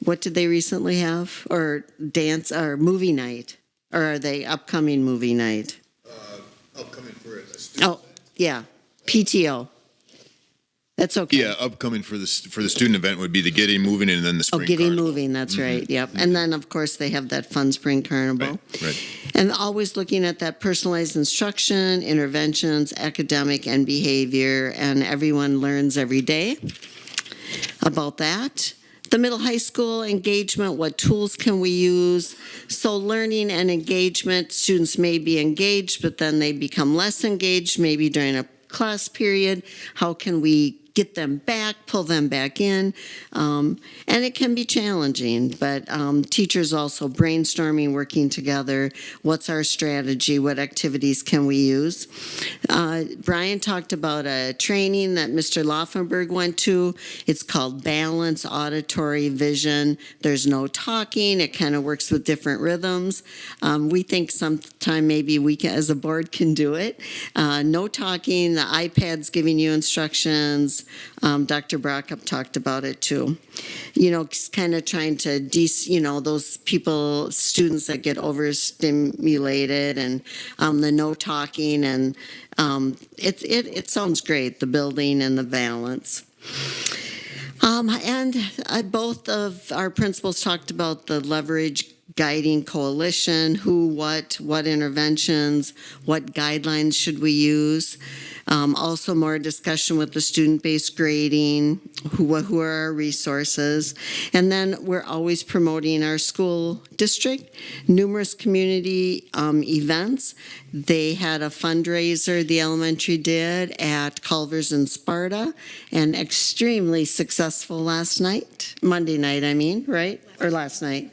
What did they recently have? Or dance or movie night? Or are they upcoming movie night? Upcoming for a student. Oh, yeah, PTO. That's okay. Yeah, upcoming for the student event would be the Getting Moving and then the Oh, Spring Getting Carnival. Moving, that's right, yep. And then, of course, they have that fun spring carnival. Right. And always looking at that personalized instruction, interventions, academic and behavior, and everyone learns every day about that. The middle high school engagement, what tools can we use? So learning and engagement, students may be engaged, but then they become less engaged, maybe during a class period. How can we get them back, pull them back in? And it can be challenging, but teachers also brainstorming, working together. What's our strategy? What activities can we use? Brian talked about a training that Mr. Laufenberg went to. It's called Balance, Auditory, Vision. There's no talking. It kind of works with different rhythms. We think sometime maybe we can, as a board can do it. No talking. The iPad's giving you instructions. Dr. Brockup talked about it too. You know, kind of trying to, those people, students that get overstimulated and the no talking, and it sounds great, the building and the balance. Both of our principals talked about the leverage guiding coalition, who, what interventions, what guidelines should we use. Also more discussion with the student-based grading, who are our resources. And then we're always promoting our school district, numerous community events. They had a fundraiser, the elementary did, at Culver's in Sparta, and extremely successful Monday night, I mean, right? Or last night.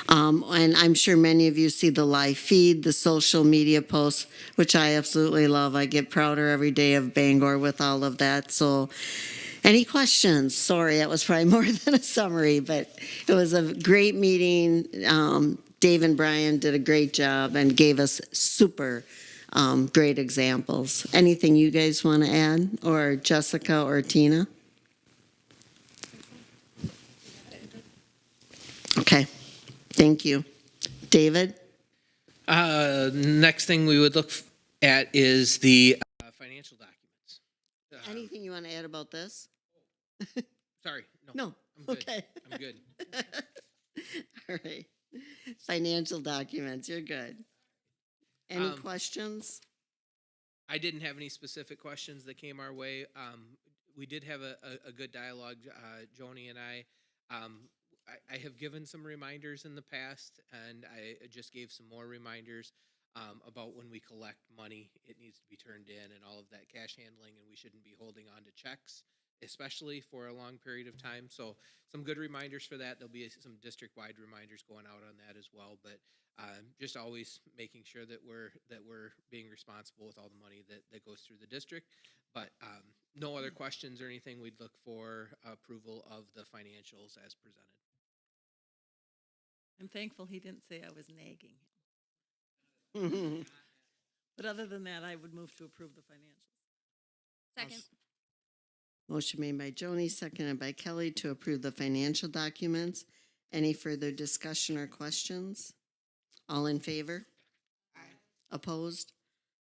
And I'm sure many of you see the live feed, the social media posts, which I absolutely love. I get prouder every day of Bangor with all of that. So any questions? Sorry, that was probably more than a summary, but it was a great meeting. Dave and Brian did a great job and gave us super great examples. Anything you guys want to add? Or Jessica or Tina? Okay. Thank you. David? Next thing we would look at is the financial documents. Anything you want to add about this? Sorry. No. I'm good. Okay. I'm good. All right. Financial documents, you're good. Any questions? I didn't have any specific questions that came our way. We did have a good dialogue, Joni and I. I have given some reminders in the past, and I just gave some more reminders about when we collect money, it needs to be turned in and all of that cash handling, and we shouldn't be holding on to checks, especially for a long period of time. So some good reminders for that. There'll be some district-wide reminders going out on that as well, but just always making sure that we're being responsible with all the money that goes through the district. But no other questions or anything. We'd look for approval of the financials as presented. I'm thankful he didn't say I was nagging him. But other than that, I would move to approve the financials. Second. Motion made by Joni, seconded by Kelly to approve the financial documents. Any further discussion or questions? All in favor? Aye. Opposed?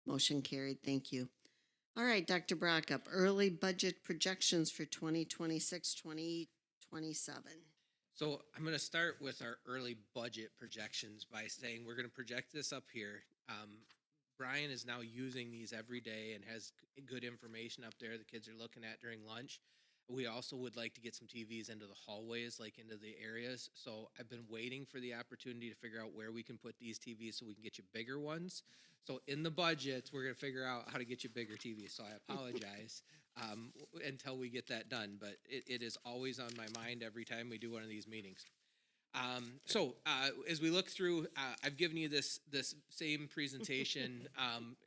Motion carried. Thank you. All right, Dr. Brockup, early budget projections for 2026, 2027. So I'm going to start with our early budget projections by saying we're going to project this up here. Brian is now using these every day and has good information up there the kids are looking at during lunch. We also would like to get some TVs into the hallways, like into the areas. So I've been waiting for the opportunity to figure out where we can put these TVs so we can get you bigger ones. So in the budget, we're going to figure out how to get you bigger TVs. So I apologize until we get that done. But it is always on my mind every time we do one of these meetings. As we look through, I've given you this same presentation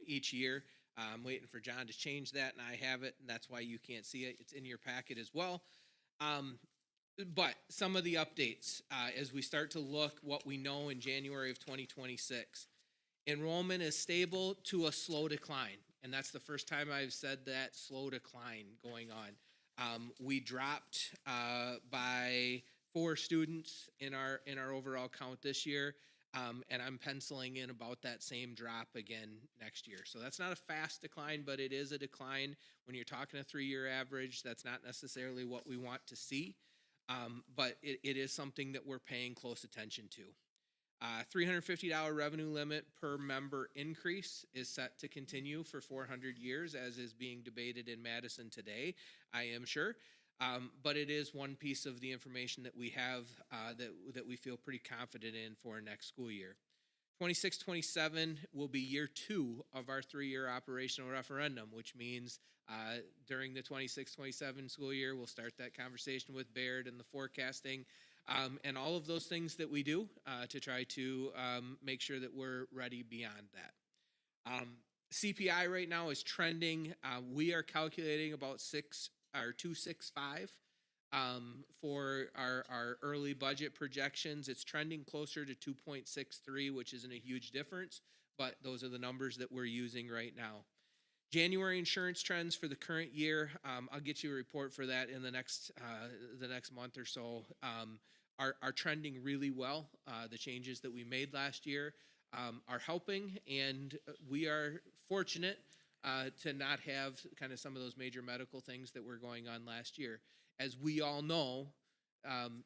each year. I'm waiting for John to change that, and I have it, and that's why you can't see it. It's in your packet as well. But some of the updates as we start to look what we know in January of 2026. Enrollment is stable to a slow decline, and that's the first time I've said that, slow decline going on. We dropped by 4 students in our overall count this year. And I'm penciling in about that same drop again next year. So that's not a fast decline, but it is a decline. When you're talking a 3-year average, that's not necessarily what we want to see. But it is something that we're paying close attention to. $350 revenue limit per member increase is set to continue for 400 years, as is being debated in Madison today, I am sure. But it is one piece of the information that we have that we feel pretty confident in for next school year. 26-27 will be year 2 of our 3-year operational referendum, which means during the 26-27 school year, we'll start that conversation with Baird and the forecasting and all of those things that we do to try to make sure that we're ready beyond that. CPI right now is trending. We are calculating about 265 for our early budget projections. It's trending closer to 2.63, which isn't a huge difference, but those are the numbers that we're using right now. January insurance trends for the current year, I'll get you a report for that in the next month or so, are trending really well. The changes that we made last year are helping, and we are fortunate to not have kind of some of those major medical things that were going on last year. As we all know,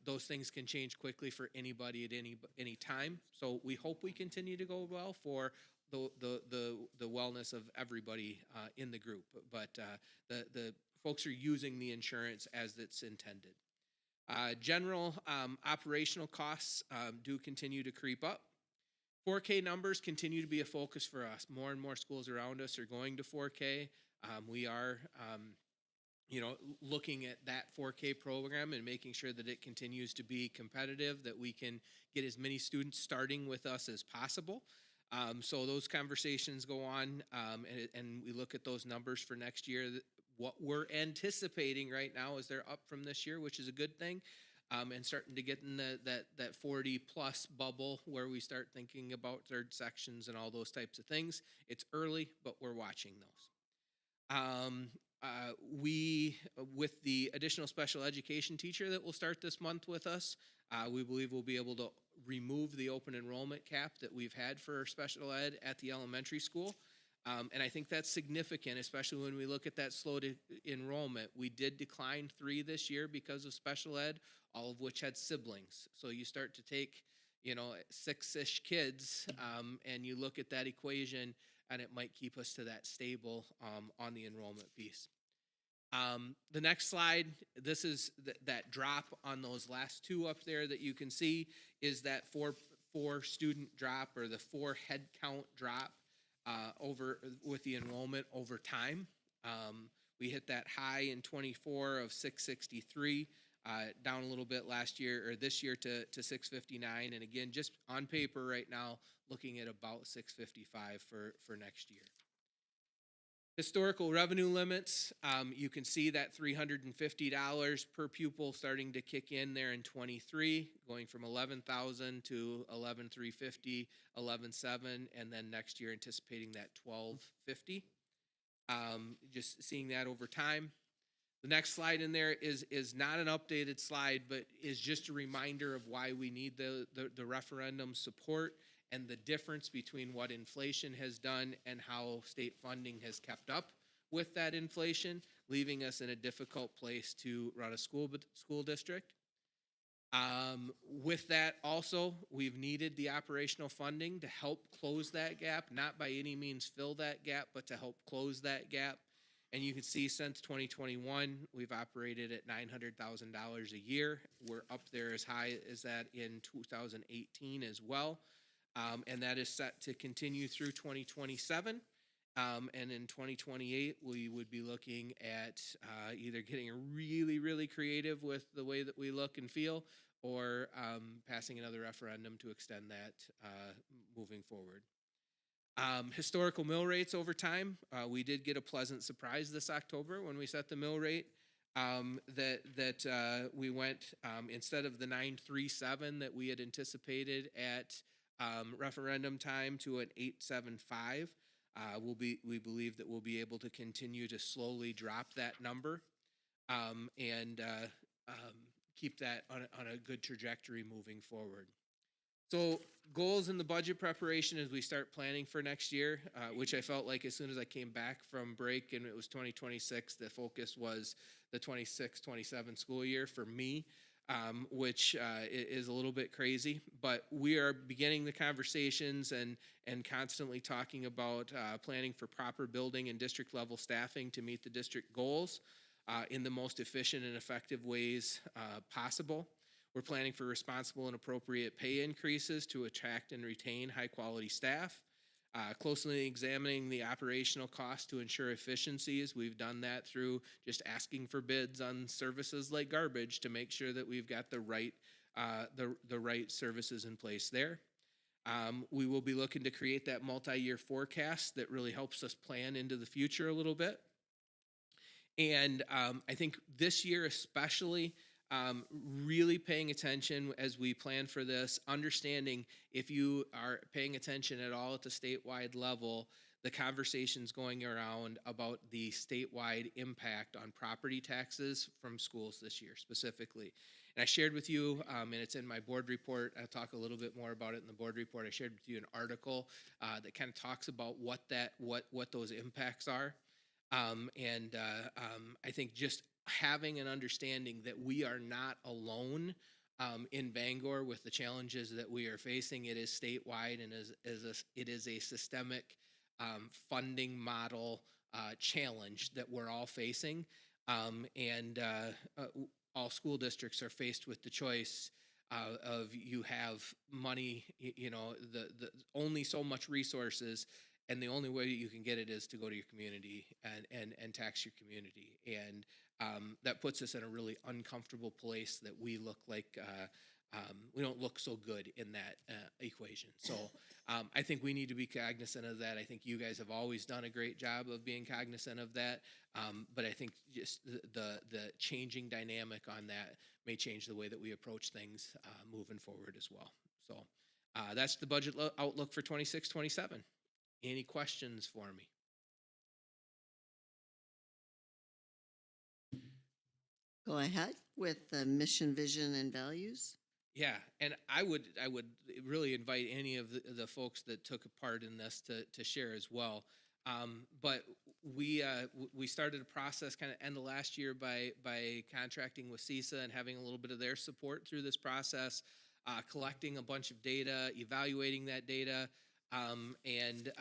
those things can change quickly for anybody at any time. So we hope we continue to go well for the wellness of everybody in the group. But the folks are using the insurance as it's intended. General operational costs do continue to creep up. 4K numbers continue to be a focus for us. More and more schools around us are going to 4K. We are, looking at that 4K program and making sure that it continues to be competitive, that we can get as many students starting with us as possible. So those conversations go on, and we look at those numbers for next year. What we're anticipating right now is they're up from this year, which is a good thing. And starting to get in that 40 plus bubble where we start thinking about third sections and all those types of things. It's early, but we're watching those. We, with the additional special education teacher that will start this month with us, we believe we'll be able to remove the open enrollment cap that we've had for special ed at the elementary school. And I think that's significant, especially when we look at that slow enrollment. We did decline 3 this year because of special ed, all of which had siblings. So you start to take, 6-ish kids, and you look at that equation, and it might keep us to that stable on the enrollment piece. The next slide, this is that drop on those last 2 up there that you can see is that four student drop, or the 4 head count drop over with the enrollment over time. We hit that high in 24 of 663, down a little bit last year or this year to 659. And again, just on paper right now, looking at about 655 for next year. Historical revenue limits, you can see that $350 per pupil starting to kick in there in 23, going from 11,000 to 11,350, 11,700, and then next year anticipating that 1250. Just seeing that over time. The next slide in there is not an updated slide, but is just a reminder of why we need the referendum support and the difference between what inflation has done and how state funding has kept up with that inflation, leaving us in a difficult place to run a school district. With that also, we've needed the operational funding to help close that gap, not by any means fill that gap, but to help close that gap. And you can see since 2021, we've operated at $900,000 a year. We're up there as high as that in 2018 as well. And that is set to continue through 2027. And in 2028, we would be looking at either getting really, really creative with the way that we look and feel, or passing another referendum to extend that moving forward. Historical mill rates over time. We did get a pleasant surprise this October when we set the mill rate. That we went, instead of the 937 that we had anticipated at referendum time, to an 875. We believe that we'll be able to continue to slowly drop that number and keep that on a good trajectory moving forward. So goals in the budget preparation as we start planning for next year, which I felt like as soon as I came back from break and it was 2026, the focus was the 26-27 school year for me, which is a little bit crazy. But we are beginning the conversations and constantly talking about planning for proper building and district level staffing to meet the district goals in the most efficient and effective ways possible. We're planning for responsible and appropriate pay increases to attract and retain high-quality staff. Closely examining the operational costs to ensure efficiencies. We've done that through just asking for bids on services like garbage to make sure that we've got the right services in place there. We will be looking to create that multi-year forecast that really helps us plan into the future a little bit. And I think this year especially, really paying attention as we plan for this, understanding if you are paying attention at all at the statewide level, the conversations going around about the statewide impact on property taxes from schools this year specifically. And I shared with you, and it's in my board report, I'll talk a little bit more about it in the board report. I shared with you an article that kind of talks about what those impacts are. I think just having an understanding that we are not alone in Bangor with the challenges that we are facing. It is statewide and it is a systemic funding model challenge that we're all facing. All school districts are faced with the choice of you have money, the only so much resources, and the only way you can get it is to go to your community and tax your community. And that puts us in a really uncomfortable place that we look like we don't look so good in that equation. So I think we need to be cognizant of that. I think you guys have always done a great job of being cognizant of that. But I think just the changing dynamic on that may change the way that we approach things moving forward as well. So that's the budget outlook for 26-27. Any questions for me? Go ahead with the mission, vision, and values. Yeah, and I would really invite any of the folks that took a part in this to share as well. But we started a process kind of end of last year by contracting with CISA and having a little bit of their support through this process, collecting a bunch of data, evaluating that data, and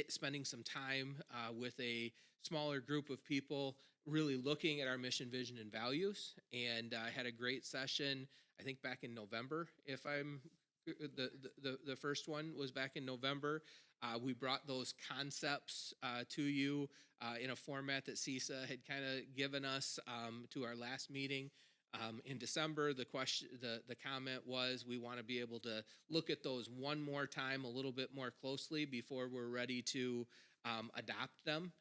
spending some time with a smaller group of people really looking at our mission, vision, and values. And I had a great session, I think back in November, if I'm the first one was back in November. We brought those concepts to you in a format that CISA had kind of given us to our last meeting. In December, the comment was we want to be able to look at those one more time a little bit more closely before we're ready to adopt them.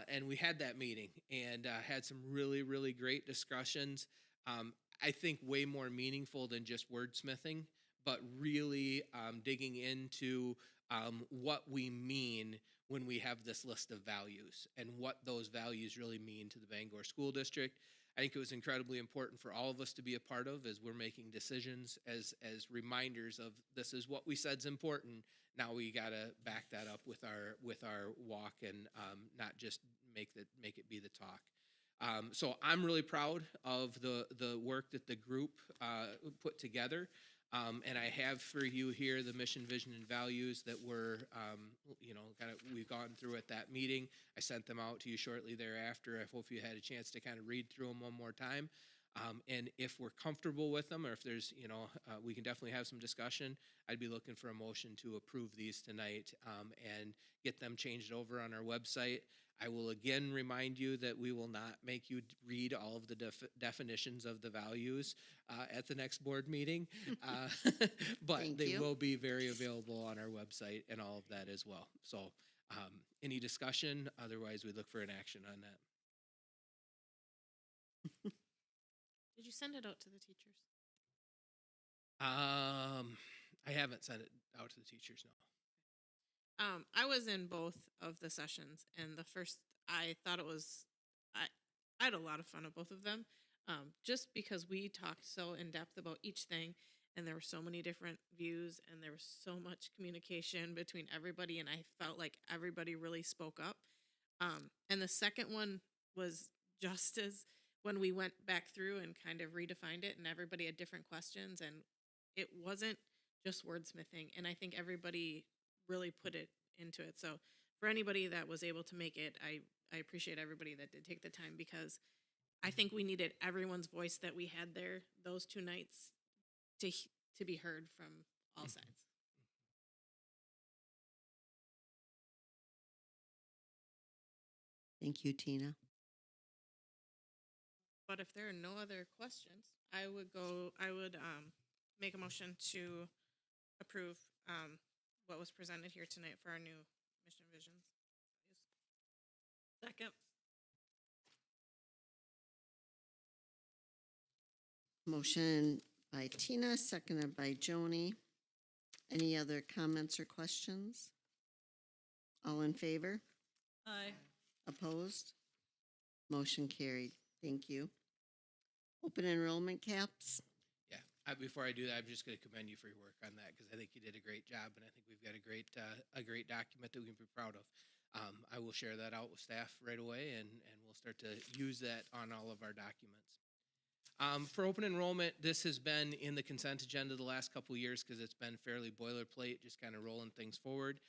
And we had that meeting and had some really, really great discussions. I think way more meaningful than just wordsmithing, but really digging into what we mean when we have this list of values and what those values really mean to the Bangor School District. I think it was incredibly important for all of us to be a part of as we're making decisions as reminders of this is what we said is important. Now we got to back that up with our walk and not just make it be the talk. So I'm really proud of the work that the group put together. And I have for you here the mission, vision, and values that were, we've gone through at that meeting. I sent them out to you shortly thereafter. I hope you had a chance to kind of read through them one more time. And if we're comfortable with them, or if there's, we can definitely have some discussion. I'd be looking for a motion to approve these tonight and get them changed over on our website. I will again remind you that we will not make you read all of the definitions of the values at the next board meeting, but they will be very available on our website and all of that as well. So any discussion? Otherwise, we look for an action on that. Did you send it out to the teachers? I haven't sent it out to the teachers, no. I was in both of the sessions, and the first, I thought it was, I had a lot of fun at both of them. Just because we talked so in depth about each thing, and there were so many different views, and there was so much communication between everybody, and I felt like everybody really spoke up. And the second one was just as when we went back through and kind of redefined it, and everybody had different questions, and it wasn't just wordsmithing. And I think everybody really put it into it. So for anybody that was able to make it, I appreciate everybody that did take the time, because I think we needed everyone's voice that we had there those 2 nights to be heard from all sides. Thank you, Tina. But if there are no other questions, I would make a motion to approve what was presented here tonight for our new mission visions. Second. Motion by Tina, seconded by Joni. Any other comments or questions? All in favor? Aye. Opposed? Motion carried. Thank you. Open enrollment caps. Yeah. Before I do that, I'm just going to commend you for your work on that, because I think you did a great job, and I think we've got a great document that we can be proud of. I will share that out with staff right away, and we'll start to use that on all of our documents. For open enrollment, this has been in the consent agenda the last couple of years because it's been fairly boilerplate, just kind of rolling things forward.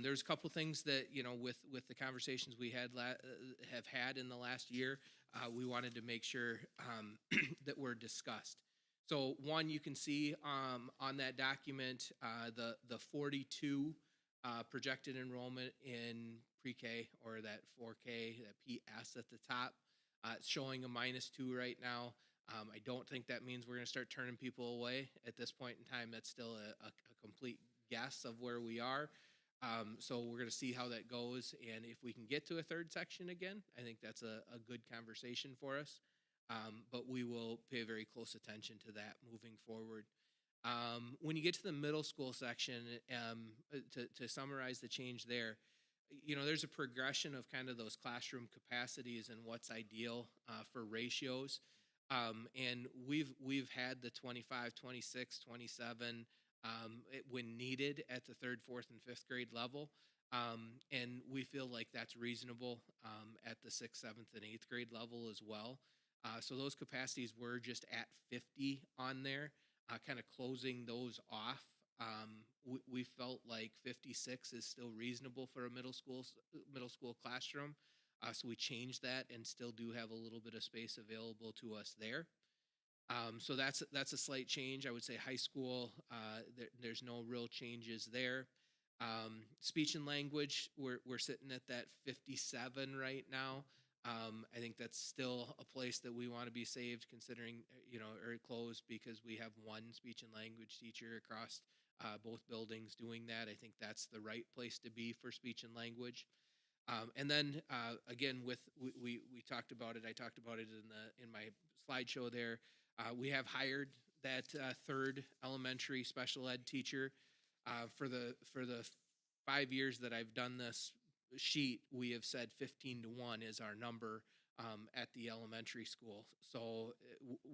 There's a couple things that, with the conversations we have had in the last year, we wanted to make sure that were discussed. So one, you can see on that document the 42 projected enrollment in pre-K, or that 4K, that PS at the top. It's showing a -2 right now. I don't think that means we're going to start turning people away at this point in time. That's still a complete guess of where we are. So we're going to see how that goes. And if we can get to a third section again, I think that's a good conversation for us. But we will pay very close attention to that moving forward. When you get to the middle school section, to summarize the change there, there's a progression of kind of those classroom capacities and what's ideal for ratios. And we've had the 25, 26, 27 when needed at the 3rd, 4th, and 5th grade level. And we feel like that's reasonable at the 6th, 7th, and 8th grade level as well. So those capacities were just at 50 on there, kind of closing those off. We felt like 56 is still reasonable for a middle school classroom. So we changed that and still do have a little bit of space available to us there. So that's a slight change. I would say high school, there's no real changes there. Speech and language, we're sitting at that 57 right now. I think that's still a place that we want to be saved, considering, or closed, because we have one speech and language teacher across both buildings doing that. I think that's the right place to be for speech and language. And then again, we talked about it. I talked about it in my slideshow there. We have hired that 3rd elementary special ed teacher. For the 5 years that I've done this sheet, we have said 15-1 is our number at the elementary school. So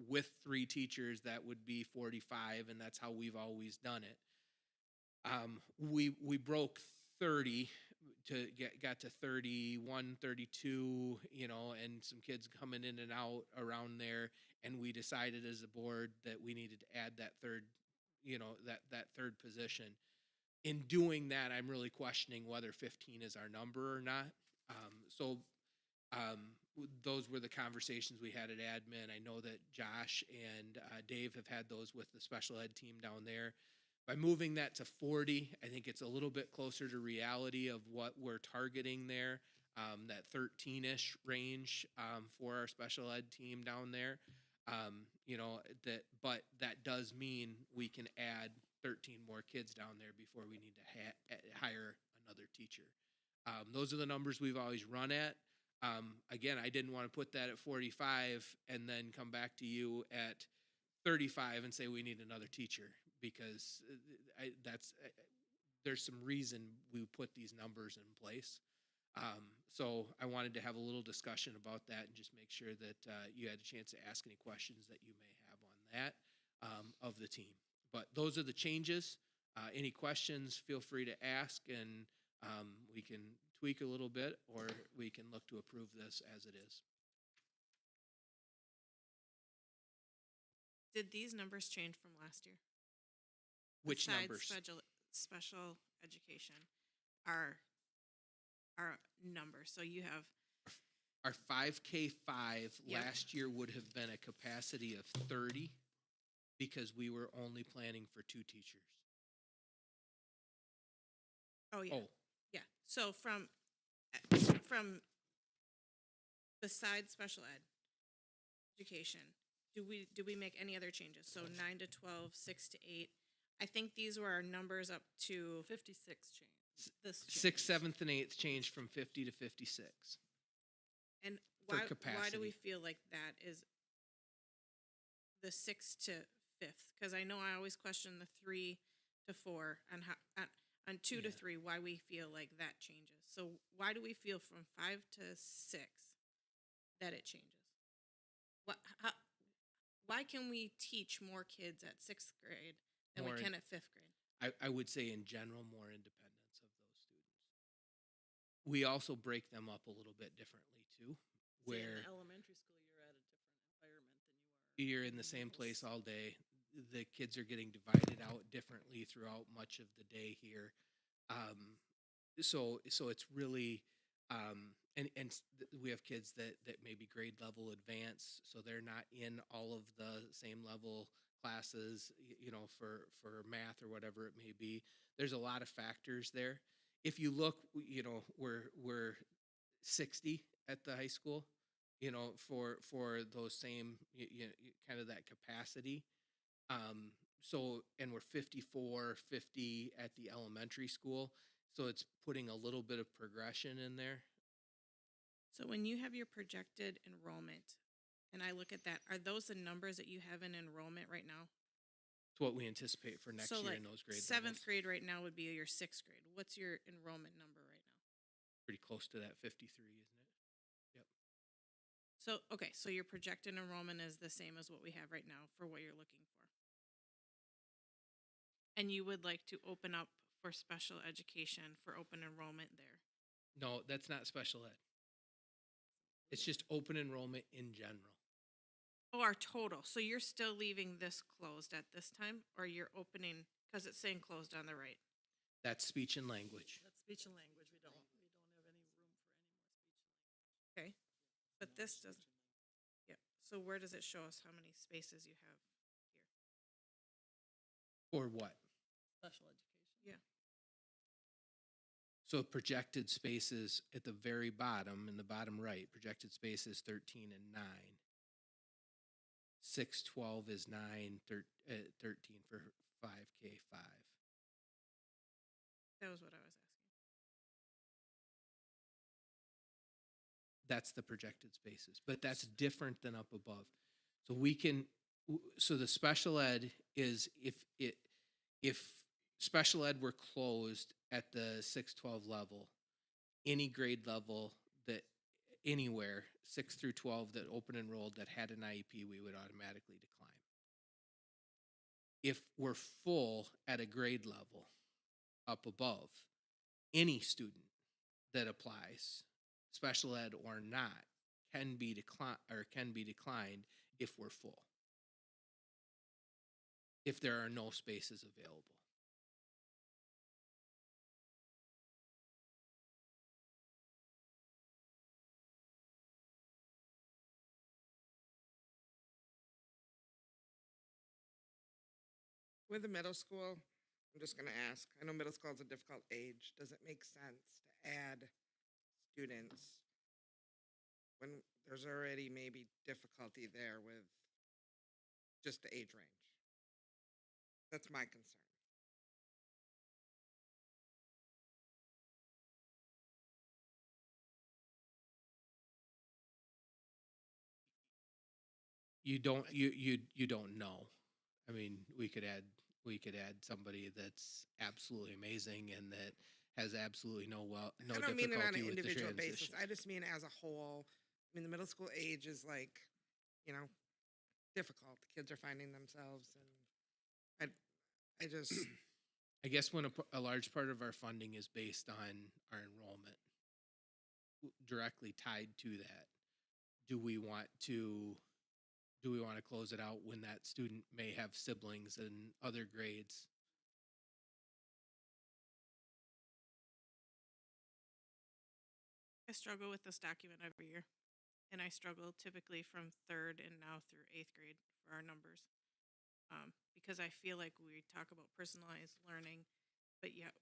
with 3 teachers, that would be 45, and that's how we've always done it. We broke 30 to got to 31, 32, and some kids coming in and out around there. And we decided as a board that we needed to add that third, that third position. In doing that, I'm really questioning whether 15 is our number or not. So those were the conversations we had at admin. I know that Josh and Dave have had those with the special ed team down there. By moving that to 40, I think it's a little bit closer to reality of what we're targeting there, that 13-ish range for our special ed team down there. But that does mean we can add 13 more kids down there before we need to hire another teacher. Those are the numbers we've always run at. Again, I didn't want to put that at 45 and then come back to you at 35 and say we need another teacher, because there's some reason we put these numbers in place. So I wanted to have a little discussion about that and just make sure that you had a chance to ask any questions that you may have on that of the team. But those are the changes. Any questions, feel free to ask, and we can tweak a little bit, or we can look to approve this as it is. Did these numbers change from last year? Which Besides numbers? special education, our numbers. So you have, Our 5K5 Yep. last year would have been a capacity of 30 because we were only planning for 2 teachers. oh yeah, Oh, yeah. So from besides special ed education, do we make any other changes? So 9 to 12, 6 to 8. I think these were our numbers up to 56 change. This sixth, changed. 7th, and 8th changed from 50 to 56. and for why do capacity. we feel like that is the 6th to 5th? Because I know I always question the 3 to 4 and how on 2 to Yeah. 3 why we feel like that changes. So why do we feel from 5 to 6 that it changes? Why can we teach more kids at 6th grade than More we in- can at 5th grade? I would say in general, more independence of those students. We also break them up a little bit differently too, See, in where elementary school, you're at a different environment than you are. you're in the same place all day. The kids are getting divided out differently throughout much of the day here. So it's really, we have kids that maybe grade level advance, so they're not in all of the same level classes, for math or whatever it may be. There's a lot of factors there. If you look, we're 60 at the high school, for those same, kind of that capacity. And we're 54, 50 at the elementary school. So it's putting a little bit of progression in there. So when you have your projected enrollment, and I look at that, are those the numbers that you have in enrollment right now? It's what we anticipate for next So year like in those grade 7th levels. grade right now would be your 6th grade. What's your enrollment number right now? Pretty close to that 53, isn't it? Yep. So, okay, so your projected enrollment is the same as what we have right now for what you're looking for. And you would like to open up for special education for open enrollment there. No, that's not special ed. It's just open enrollment in general. Oh, our total. So you're still leaving this closed at this time, or you're opening, because it's saying closed on the right? That's speech and language. That's speech and language. We don't have any room for any more speech and language. Okay. But this doesn't, yeah. So where does it show us how many spaces you have here? Or what? Special education. Yeah. So projected spaces at the very bottom, in the bottom right, projected spaces 13 and 9. 612 is 9, 13 for 5K5. That was what I was asking. That's the projected spaces, but that's different than up above. So so the special ed is if special ed were closed at the 612 level, any grade level that anywhere 6 through 12 that open enrolled that had an IEP, we would automatically decline. If we're full at a grade level up above, any student that applies, special ed or not, can be declined if we're full. If there are no spaces available. With the middle school, I'm just going to ask, I know middle school is a difficult age. Does it make sense to add students when there's already maybe difficulty there with just the age range? That's my concern. You don't know. I mean, we could add somebody that's absolutely amazing and that has absolutely no I don't mean it on difficulty an with the individual basis. transition. I just mean as a whole. I mean, the middle school age is like, you know, difficult. The kids are finding themselves, and I just, I guess when a large part of our funding is based on our enrollment directly tied to that, do we want to close it out when that student may have siblings in other grades? I struggle with this document every year, and I struggle typically from third and now through eighth grade for our numbers. Because I feel like we talk about personalized learning, but yet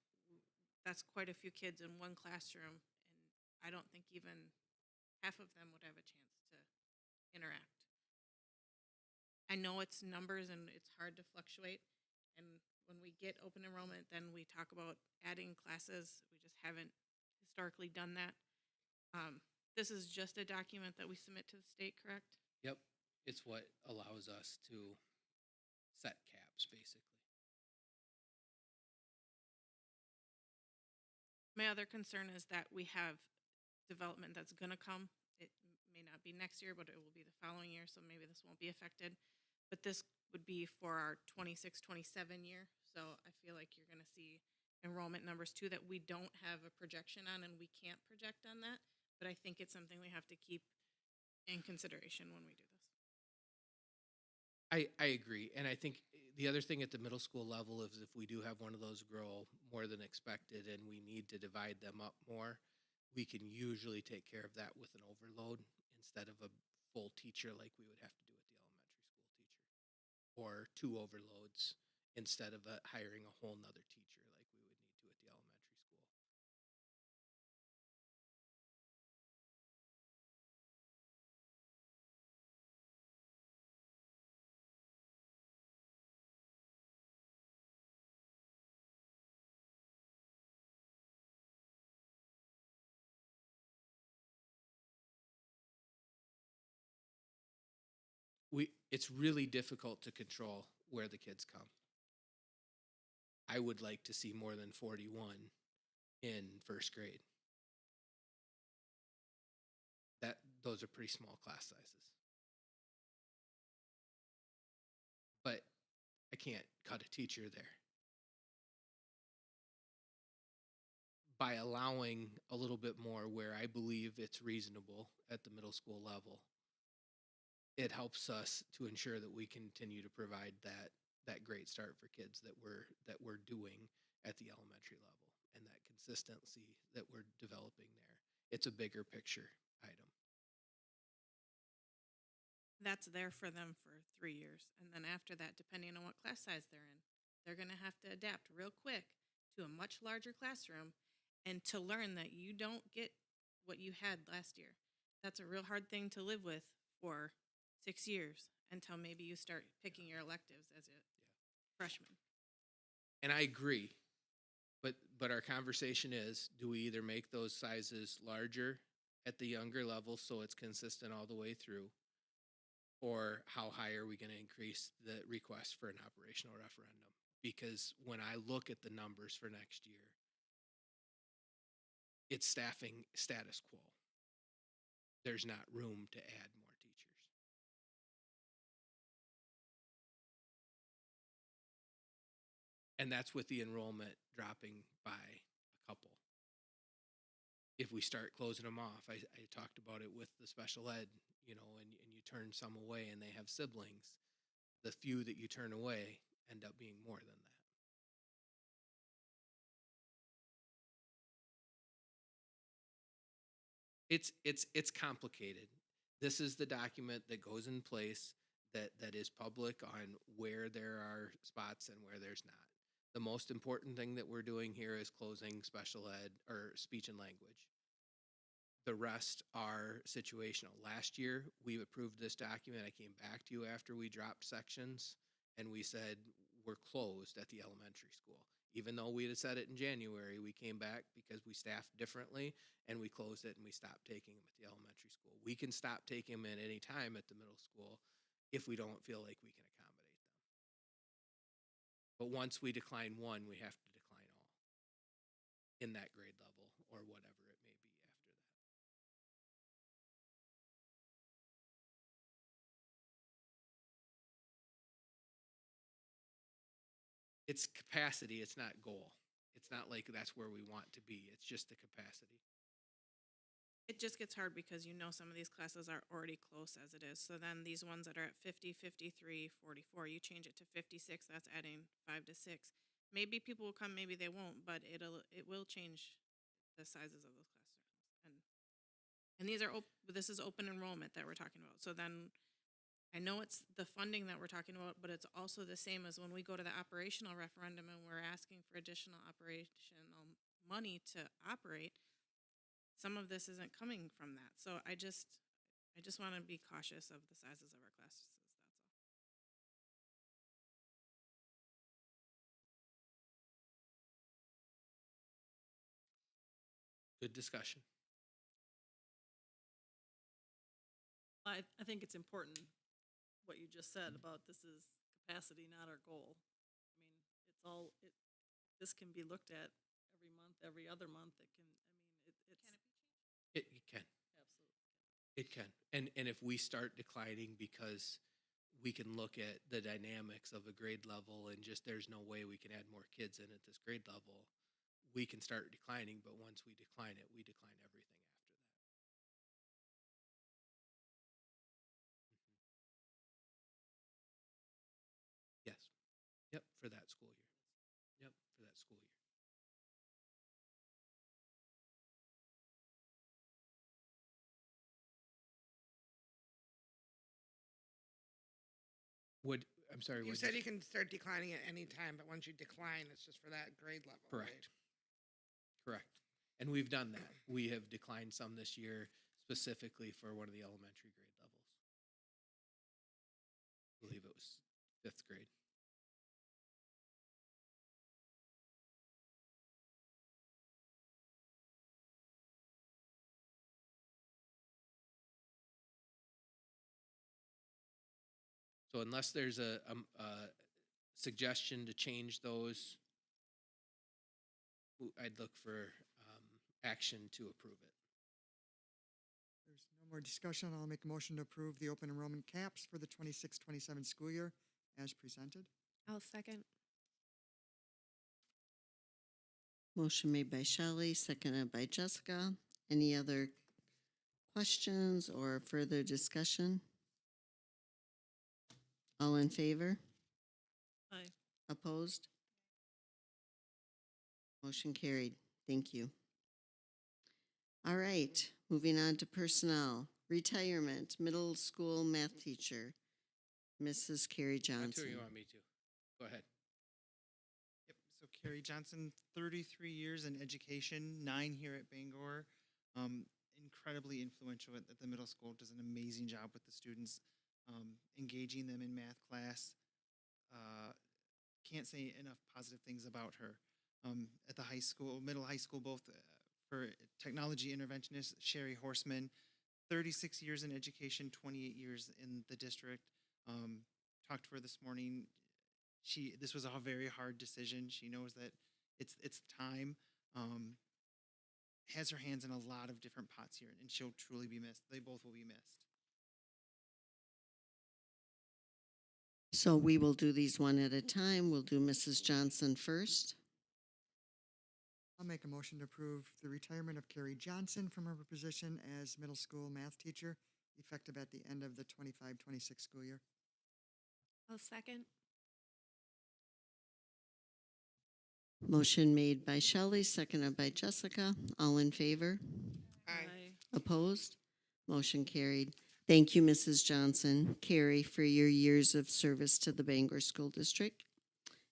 that's quite a few kids in one classroom, and I don't think even half of them would have a chance to interact. I know it's numbers and it's hard to fluctuate, and when we get open enrollment, then we talk about adding classes. We just haven't historically done that. This is just a document that we submit to the state, correct? Yep, it's what allows us to set caps, basically. My other concern is that we have development that's gonna come. It may not be next year, but it will be the following year, so maybe this won't be affected. But this would be for our 26-27 year, so I feel like you're gonna see enrollment numbers too that we don't have a projection on, and we can't project on that. But I think it's something we have to keep in consideration when we do this. I agree. And I think the other thing at the middle school level is if we do have one of those grow more than expected and we need to divide them up more, we can usually take care of that with an overload instead of a full teacher like we would have to do with the elementary school teacher, or two overloads instead of hiring a whole nother teacher like we would need to at the elementary school. It's really difficult to control where the kids come. I would like to see more than 41 in first grade. Those are pretty small class sizes. But I can't cut a teacher there. By allowing a little bit more where I believe it's reasonable at the middle school level, it helps us to ensure that we continue to provide that great start for kids that we're doing at the elementary level, and that consistency that we're developing there. It's a bigger picture item. That's there for them for 3 years. And then after that, depending on what class size they're in, they're going to have to adapt real quick to a much larger classroom and to learn that you don't get what you had last year. That's a real hard thing to live with for 6 years until maybe you start picking your electives as a freshman. And I agree. But our conversation is, do we either make those sizes larger at the younger level so it's consistent all the way through? Or how high are we going to increase the request for an operational referendum? Because when I look at the numbers for next year, it's staffing status quo. There's not room to add more teachers. And that's with the enrollment dropping by a couple. If we start closing them off, I talked about it with the special ed, and you turn some away and they have siblings. The few that you turn away end up being more than that. It's complicated. This is the document that goes in place that is public on where there are spots and where there's not. The most important thing that we're doing here is closing special ed or speech and language. The rest are situational. Last year, we approved this document. I came back to you after we dropped sections and we said we're closed at the elementary school. Even though we had said it in January, we came back because we staffed differently and we closed it and we stopped taking them at the elementary school. We can stop taking them at any time at the middle school if we don't feel like we can accommodate them. But once we decline one, we have to decline all. in that grade level or whatever it may be after that. It's capacity, it's not goal. It's not like that's where we want to be. It's just the capacity. It just gets hard because you know some of these classes are already close as it is. So then these ones that are at 50, 53, 44, you change it to 56, that's adding 5 to 6. Maybe people will come, maybe they won't, but it will change the sizes of those classrooms. And these are this is open enrollment that we're talking about. So then I know it's the funding that we're talking about, but it's also the same as when we go to the operational referendum and we're asking for additional operational money to operate. Some of this isn't coming from that. So I just want to be cautious of the sizes of our classes. That's all. Good discussion. I think it's important what you just said about this is capacity, not our goal. I mean, this can be looked at every month, every other month. It can, I mean, it's. It can. Absolutely. It can. And if we start declining because we can look at the dynamics of a grade level and just there's no way we can add more kids in at this grade level, we can start declining, but once we decline it, we decline everything after that. Yes. Yep, for that school year. Yep, for that school year. I'm sorry, You what'd said say? you can start declining at any time, but once you decline, it's just for that grade level. right? Correct. Correct. And we've done that. We have declined some this year specifically for one of the elementary grade levels. I believe it was 5th grade. So unless there's a suggestion to change those, I'd look for action to approve it. There's no more discussion. I'll make a motion to approve the open enrollment caps for the 26-27 school year as presented. I'll second. Motion made by Shelley, seconded by Jessica. Any other questions or further discussion? All in favor? Aye. Opposed? Motion carried. Thank you. All right, moving on to personnel. Retirement, middle school math teacher, Mrs. Carrie That's who Johnson. you want me to. Go ahead. Yep. So Carrie Johnson, 33 years in education, 9 here at Bangor. Incredibly influential at the middle school. Does an amazing job with the students, engaging them in math class. Can't say enough positive things about her. At the high school, middle high school, both for technology interventionist, Sherry Horseman, 36 years in education, 28 years in the district. Talked to her this morning. This was a very hard decision. She knows that it's time. Has her hands in a lot of different pots here, and she'll truly be missed. They both will be missed. So we will do these one at a time. We'll do Mrs. Johnson first. I'll make a motion to approve the retirement of Carrie Johnson from her position as middle school math teacher, effective at the end of the 25-26 school year. I'll second. Motion made by Shelley, seconded by Jessica. All in favor? Aye. Opposed? Motion carried. Thank you, Mrs. Johnson, Carrie, for your years of service to the Bangor School District.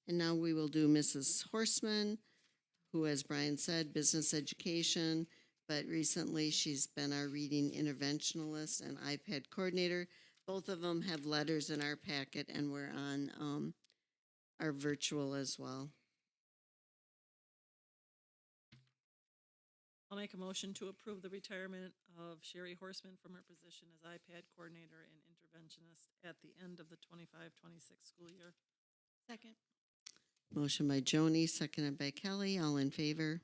And now we will do Mrs. Horseman, who, as Brian said, business education, but recently she's been our reading interventionalist and iPad coordinator. Both of them have letters in our packet, and we're on our virtual as well. I'll make a motion to approve the retirement of Sherry Horseman from her position as iPad coordinator and interventionist at the end of the 25-26 school year. Second. Motion by Joni, seconded by Kelly. All in favor?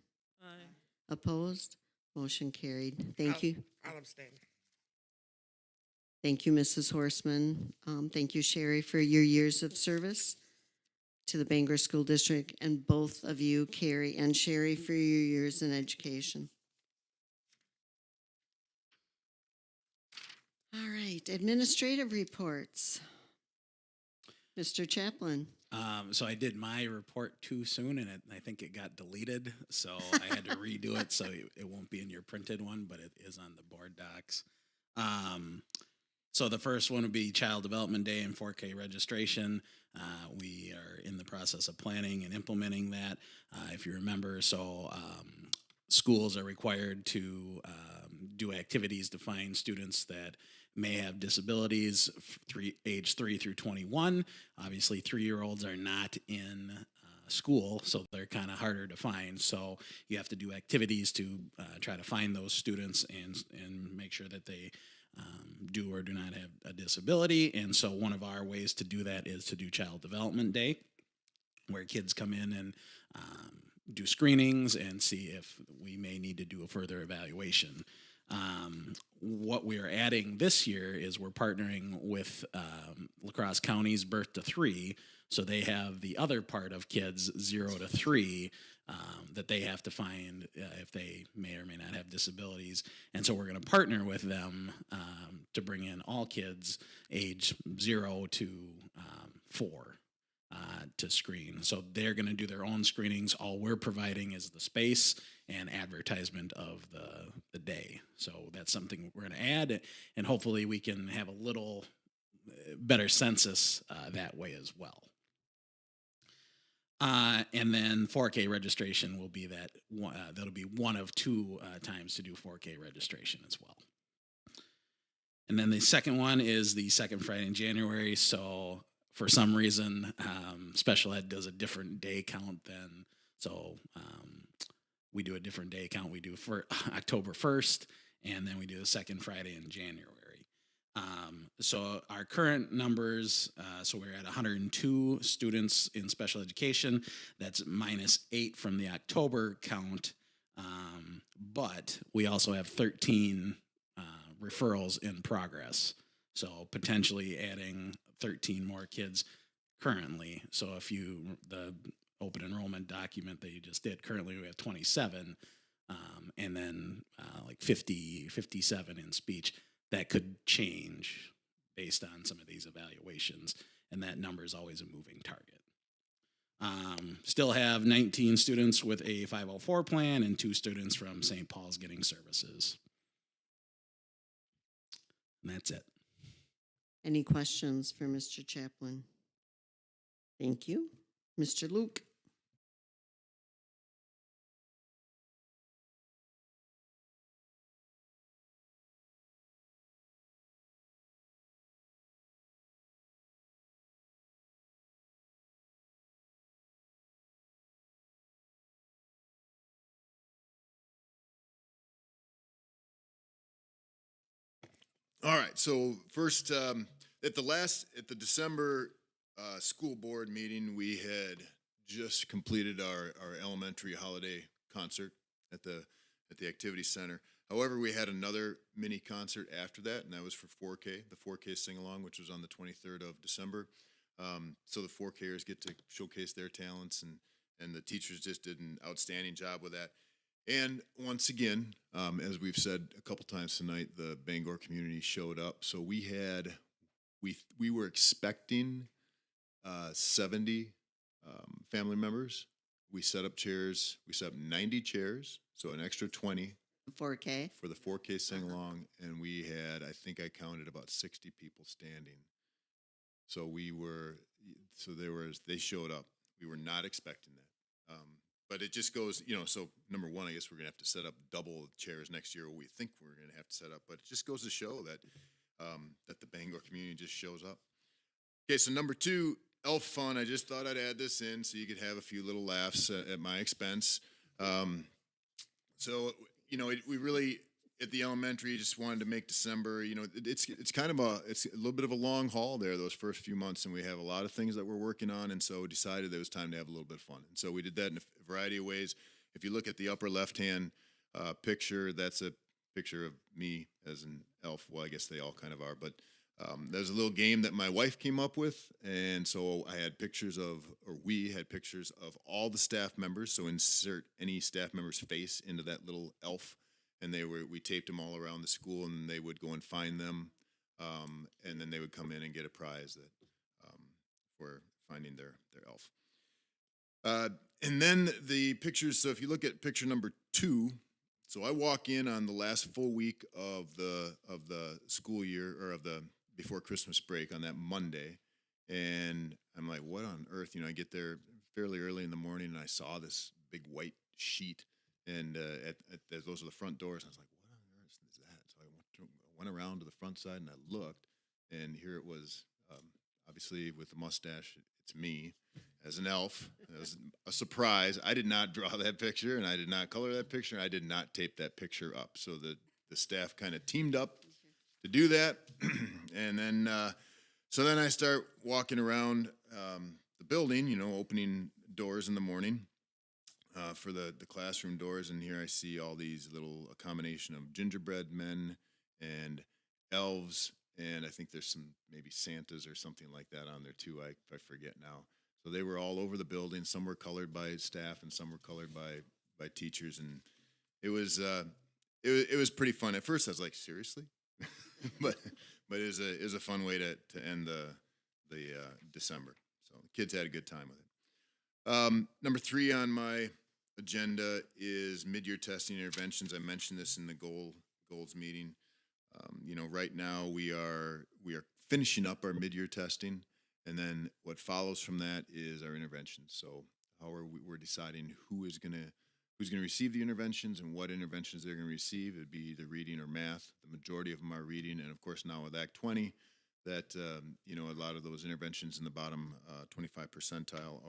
Opposed? Motion carried. Thank you. I'll abstain. Thank you, Mrs. Horseman. Thank you, Sherry, for your years of service to the Bangor School District, and both of you, Carrie and Sherry, for your years in education. All right, administrative reports. Mr. Chaplin. So I did my report too soon, and I think it got deleted. So I had to redo it, so it won't be in your printed one, but it is on the board docs. So the first one would be Child Development Day and 4K registration. We are in the process of planning and implementing that. If you remember, schools are required to do activities to find students that may have disabilities, age 3 through 21. Obviously, 3-year-olds are not in school, so they're kind of harder to find. So you have to do activities to try to find those students and make sure that they do or do not have a disability. And so one of our ways to do that is to do Child Development Day, where kids come in and do screenings and see if we may need to do a further evaluation. What we are adding this year is we're partnering with La Crosse County's Birth to 3, so they have the other part of kids 0 to 3 that they have to find if they may or may not have disabilities. And so we're going to partner with them to bring in all kids age 0 to 4 to screen. So they're going to do their own screenings. All we're providing is the space and advertisement of the day. So that's something we're going to add, and hopefully we can have a little better census that way as well. And then 4K registration will be that one, that'll be one of 2 times to do 4K registration as well. And then the second one is the second Friday in January. So for some reason, special ed does a different day count than, we do a different day count. We do for October 1st, and then we do the second Friday in January. So our current numbers, so we're at 102 students in special education. That's -8 from the October count. But we also have 13 referrals in progress. So potentially adding 13 more kids currently. So if the open enrollment document that you just did, currently we have 27, and then like 57 in speech. That could change based on some of these evaluations, and that number is always a moving target. Still have 19 students with a 504 plan and 2 students from St. Paul's getting services. And that's it. Any questions for Mr. Chaplin? Thank you. Mr. Luke. All right, so first, at the December school board meeting, we had just completed our elementary holiday concert at the activity center. However, we had another mini concert after that, and that was for 4K, the 4K sing-along, which was on the 23rd of December. So the 4Kers get to showcase their talents, and the teachers just did an outstanding job with that. And once again, as we've said a couple times tonight, the Bangor community showed up. So we were expecting 70 family members. We set up chairs. We set up 90 chairs, so an extra 20 4K. for the 4K sing-along, and we had, I think I counted about 60 people standing. So they showed up. We were not expecting that. But it just goes, so number one, I guess we're going to have to set up double the chairs next year, what we think we're going to have to set up. But it just goes to show that that the Bangor community just shows up. Okay, so number 2, elf fun. I just thought I'd add this in so you could have a few little laughs at my expense. We really, at the elementary, just wanted to make December, it's kind of it's a little bit of a long haul there, those first few months, and we have a lot of things that we're working on, and so decided it was time to have a little bit of fun. And so we did that in a variety of ways. If you look at the upper left-hand picture. That's a picture of me as an elf. Well, I guess they all kind of are, but there's a little game that my wife came up with, and so I had pictures of, or we had pictures of all the staff members. So insert any staff member's face into that little elf, and we taped them all around the school, and they would go and find them, and then they would come in and get a prize that for finding their elf. And then the pictures. So if you look at picture number 2. So I walk in on the last full week of the school year, or of the before Christmas break, on that Monday, and I'm like, what on earth? I get there fairly early in the morning, and I saw this big white sheet, and those are the front doors. And I was like, what on earth is that? So I went around to the front side and I looked, and here it was. Obviously, with the mustache, it's me as an elf. It was a surprise. I did not draw that picture, and I did not color that picture. And I did not tape that picture up. So the staff kind of teamed up to do that. And then, so then I start walking around the building, opening doors in the morning for the classroom doors. And here I see all these a combination of gingerbread men and elves. And I think there's some maybe Santas or something like that on there too. I forget now. So they were all over the building. Some were colored by staff, and some were colored by teachers. And it was pretty fun. At first, I was like, seriously, but it was a fun way to end the December. So the kids had a good time with it. Number 3 on my agenda is mid-year testing interventions. I mentioned this in the goals meeting. Right now we are finishing up our mid-year testing, and then what follows from that is our interventions. So we're deciding who's going to receive the interventions and what interventions they're going to receive. It'd be either reading or math. The majority of them are reading, and of course now with Act 20, that a lot of those interventions in the bottom 25 percentile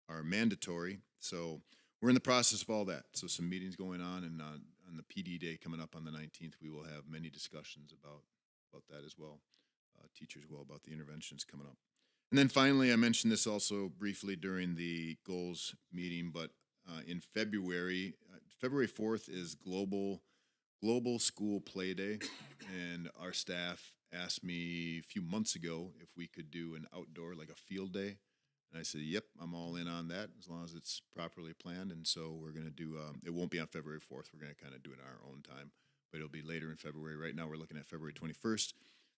are mandatory. So we're in the process of all that. So some meetings going on, and on the PD day coming up on the 19th, we will have many discussions about that as well. Teachers will, about the interventions coming up. And then finally, I mentioned this also briefly during the goals meeting, but in February 4th is Global School Play Day, and our staff asked me a few months ago if we could do an outdoor, like a field day. And I said, yep, I'm all in on that as long as it's properly planned. And so we're going to do, it won't be on February 4th. We're going to kind of do it in our own time, but it'll be later in February. Right now we're looking at February 21st.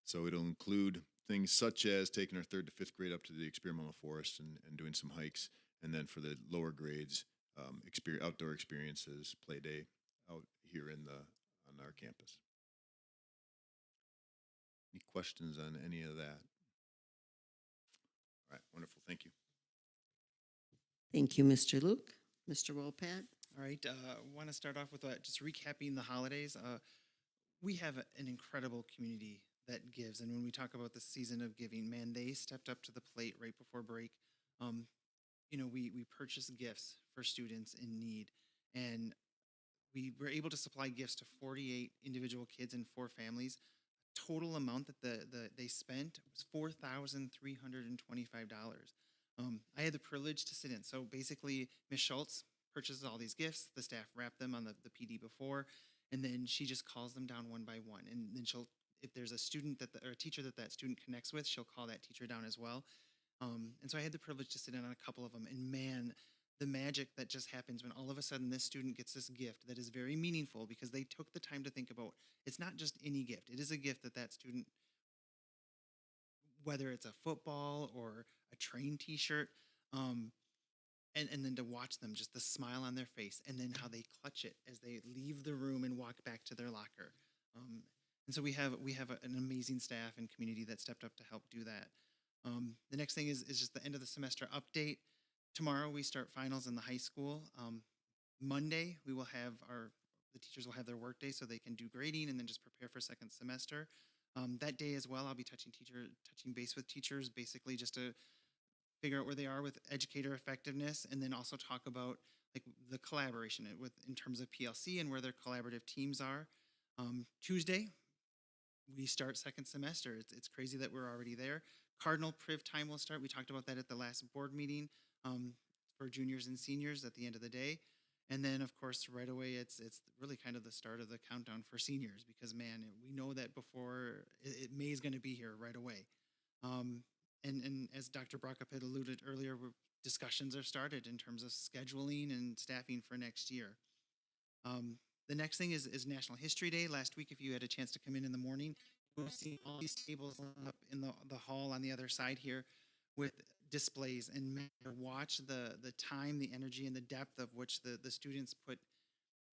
So it'll include things such as taking our 3rd to 5th grade up to the experimental forest and doing some hikes. And then for the lower grades, outdoor experiences, play day out here on our campus. Any questions on any of that? All right, wonderful. Thank you. Thank you, Mr. Luke. Mr. Wolpat? All right, want to start off with just recapping the holidays. We have an incredible community that gives, and when we talk about the season of giving, man, they stepped up to the plate right before break. We purchased gifts for students in need, and we were able to supply gifts to 48 individual kids and 4 families. Total amount that they spent was $4,325. I had the privilege to sit in. So basically, Ms. Schultz purchases all these gifts. The staff wrap them on the PD before, and then she just calls them down one by one. And then if there's a student or a teacher that student connects with, she'll call that teacher down as well. And so I had the privilege to sit in on a couple of them. And man, the magic that just happens when all of a sudden this student gets this gift that is very meaningful because they took the time to think about, it's not just any gift. It is a gift that student, whether it's a football or a train t-shirt, and then to watch them, just the smile on their face, and then how they clutch it as they leave the room and walk back to their locker. And so we have an amazing staff and community that stepped up to help do that. The next thing is just the end of the semester update. Tomorrow we start finals in the high school. Monday we will have the teachers will have their work day so they can do grading and then just prepare for second semester. That day as well, I'll be touching base with teachers, basically just to figure out where they are with educator effectiveness, and then also talk about like the collaboration in terms of PLC and where their collaborative teams are. Tuesday, we start second semester. It's crazy that we're already there. Cardinal Priv time will start. We talked about that at the last board meeting for juniors and seniors at the end of the day. And then, of course, right away, it's really kind of the start of the countdown for seniors because, man, we know that before May is going to be here right away. Um, and as Dr. Brockup had alluded earlier, discussions are started in terms of scheduling and staffing for next year. The next thing is National History Day. Last week, if you had a chance to come in the morning, you'll see all these tables up in the hall on the other side here with displays and watch the time, the energy, and the depth of which the students put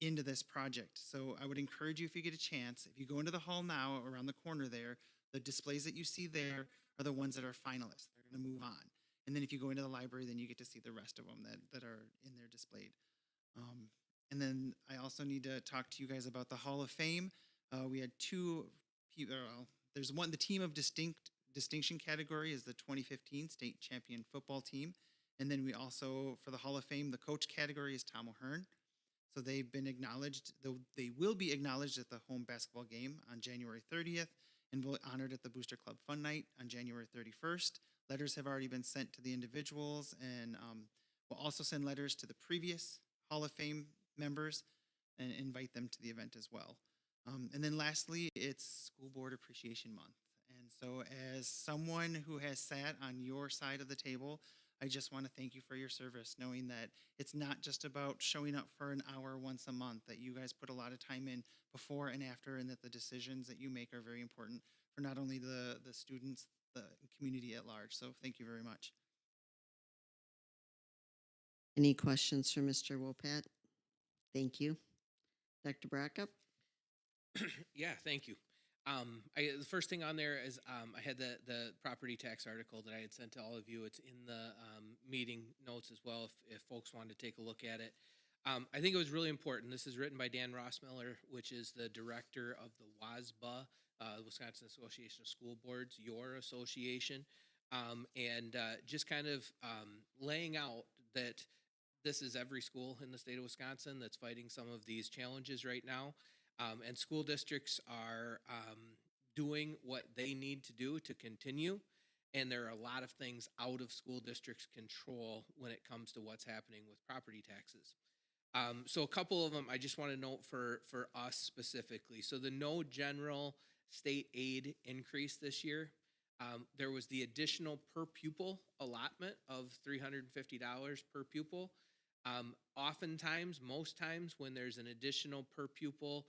into this project. So I would encourage you, if you get a chance, if you go into the hall now around the corner there, the displays that you see there are the ones that are finalists. They're going to move on. And then if you go into the library, then you get to see the rest of them that are in there displayed. And then I also need to talk to you guys about the Hall of Fame. We had two people. There's one. The team of distinction category is the 2015 state champion football team, and then we also, for the Hall of Fame, the coach category is Tom O'Hearn. So they've been acknowledged. They will be acknowledged at the home basketball game on January 30th, and will be honored at the Booster Club Fun Night on January 31st. Letters have already been sent to the individuals, and we'll also send letters to the previous Hall of Fame members and invite them to the event as well. And then lastly, it's School Board Appreciation Month. And so as someone who has sat on your side of the table, I just want to thank you for your service, knowing that it's not just about showing up for an hour once a month, that you guys put a lot of time in before and after, and that the decisions that you make are very important for not only the students, the community at large. So thank you very much. Any questions for Mr. Wopat? Thank you. Dr. Brackup? Yeah, thank you. The first thing on there is I had the property tax article that I had sent to all of you. It's in the meeting notes as well if folks wanted to take a look at it. I think it was really important. This is written by Dan Rossmiller, which is the director of the WASBA, Wisconsin Association of School Boards, your association, and just kind of laying out that this is every school in the state of Wisconsin that's fighting some of these challenges right now. And school districts are doing what they need to do to continue. And there are a lot of things out of school districts' control when it comes to what's happening with property taxes. So a couple of them I just want to note for us specifically. So the no general state aid increase this year, there was the additional per pupil allotment of $350 per pupil. Oftentimes, most times when there's an additional per pupil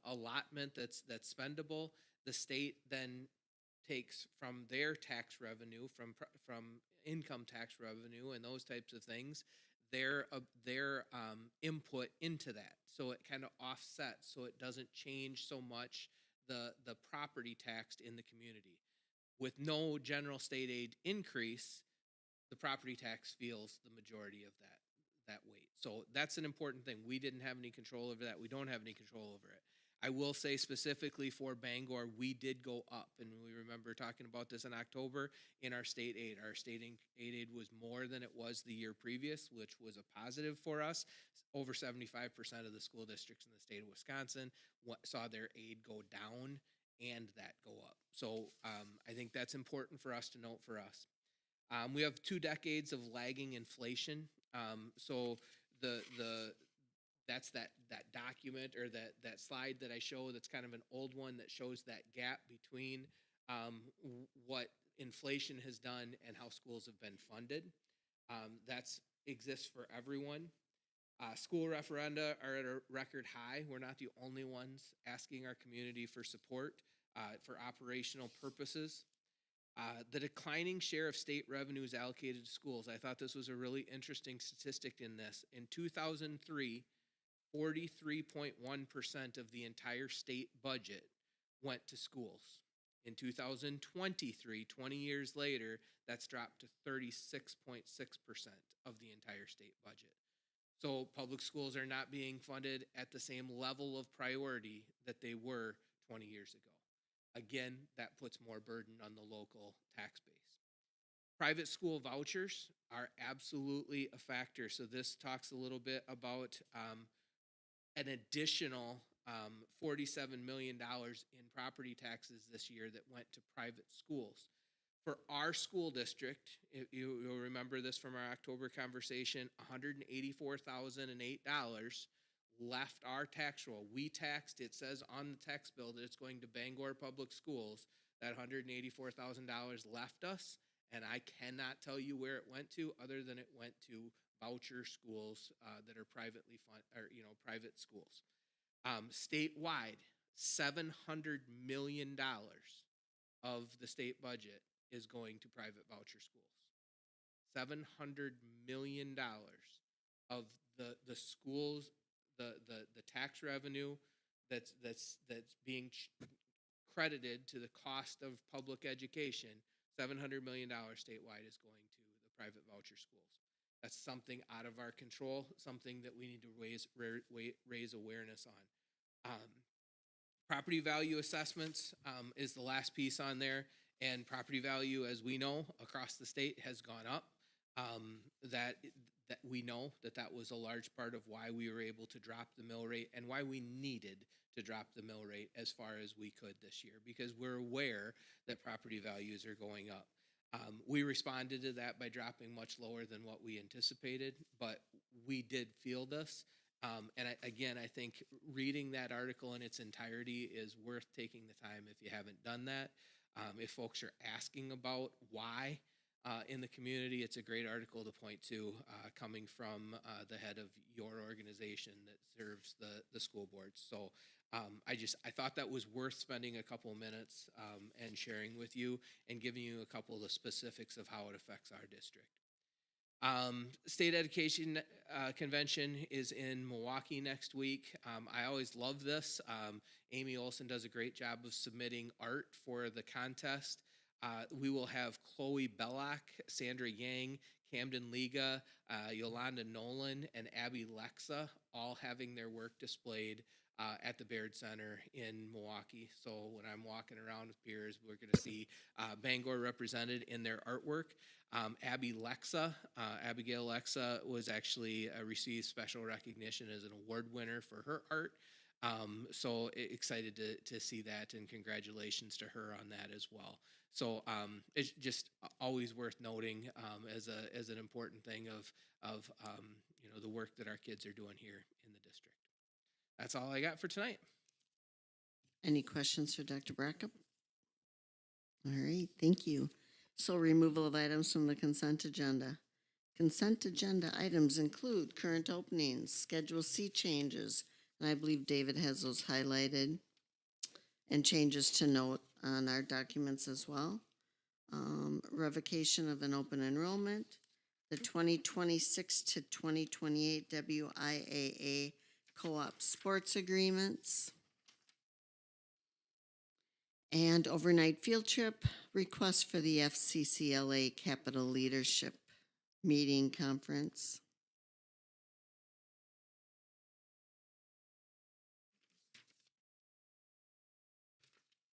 allotment that's spendable, the state then takes from their tax revenue, from income tax revenue and those types of things, their input into that. So it kind of offsets, so it doesn't change so much the property tax in the community. With no general state aid increase, the property tax feels the majority of that weight. So that's an important thing. We didn't have any control over that. We don't have any control over it. I will say specifically for Bangor, we did go up, and we remember talking about this in October in our state aid. Our state aid was more than it was the year previous, which was a positive for us. Over 75% of the school districts in the state of Wisconsin saw their aid go down and that go up. So I think that's important for us to note for us. We have 2 decades of lagging inflation. So that's that document or that slide that I show that's kind of an old one that shows that gap between what inflation has done and how schools have been funded. That's exists for everyone. School referenda are at a record high. We're not the only ones asking our community for support for operational purposes. The declining share of state revenues allocated to schools. I thought this was a really interesting statistic in this. In 2003, 43.1% of the entire state budget went to schools. In 2023, 20 years later, that's dropped to 36.6% of the entire state budget. So public schools are not being funded at the same level of priority that they were 20 years ago. Again, that puts more burden on the local tax base. Private school vouchers are absolutely a factor. So this talks a little bit about an additional $47 million in property taxes this year that went to private schools. For our school district, you'll remember this from our October conversation, $184,008 left our tax roll. We taxed, it says on the tax bill that it's going to Bangor Public Schools. That $184,000 left us, and I cannot tell you where it went to, other than it went to voucher schools that are privately funded, or private schools. Statewide, $700 million of the state budget is going to private voucher schools. $700 million of the schools, the tax revenue that's being credited to the cost of public education, $700 million statewide is going to the private voucher schools. That's something out of our control, something that we need to raise awareness on. Property value assessments is the last piece on there, and property value, as we know, across the state has gone up. That we know that was a large part of why we were able to drop the mill rate and why we needed to drop the mill rate as far as we could this year, because we're aware that property values are going up. We responded to that by dropping much lower than what we anticipated, but we did feel this. And I think reading that article in its entirety is worth taking the time if you haven't done that. If folks are asking about why in the community, it's a great article to point to coming from the head of your organization that serves the school boards. So I thought that was worth spending a couple of minutes and sharing with you and giving you a couple of the specifics of how it affects our district. State Education Convention is in Milwaukee next week. I always love this. Amy Olson does a great job of submitting art for the contest. We will have Chloe Bellock, Sandra Yang, Camden Liga, Yolanda Nolan, and Abby Lexa all having their work displayed at the Baird Center in Milwaukee. So when I'm walking around with peers, we're going to see Bangor represented in their artwork. Abigail Lexa was actually received special recognition as an award winner for her art. So excited to see that, and congratulations to her on that as well. So it's just always worth noting as an important thing of the work that our kids are doing here in the district. That's all I got for tonight. Any questions for Dr. Brackup? All right, thank you. So removal of items from the consent agenda. Consent agenda items include current openings, Schedule C changes, and I believe David has those highlighted, and changes to note on our documents as well. Revocation of an open enrollment, the 2026 to 2028 WIAA co-op sports agreements, and overnight field trip request for the FCCLA Capital Leadership Meeting Conference.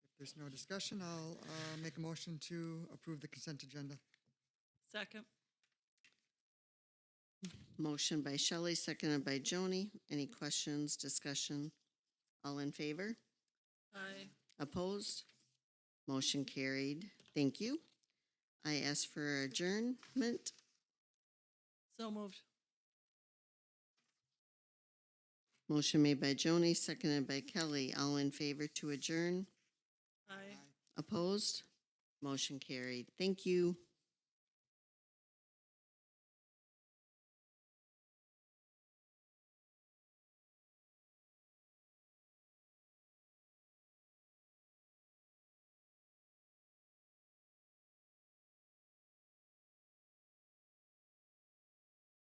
If there's no discussion, I'll make a motion to approve the consent agenda. Second. Motion by Shelley, seconded by Joni. Any questions, discussion? All in favor? Aye. Opposed? Motion carried. Thank you. I ask for adjournment. So moved. Motion made by Joni, seconded by Kelly. All in favor to adjourn? Aye. Opposed? Motion carried. Thank you.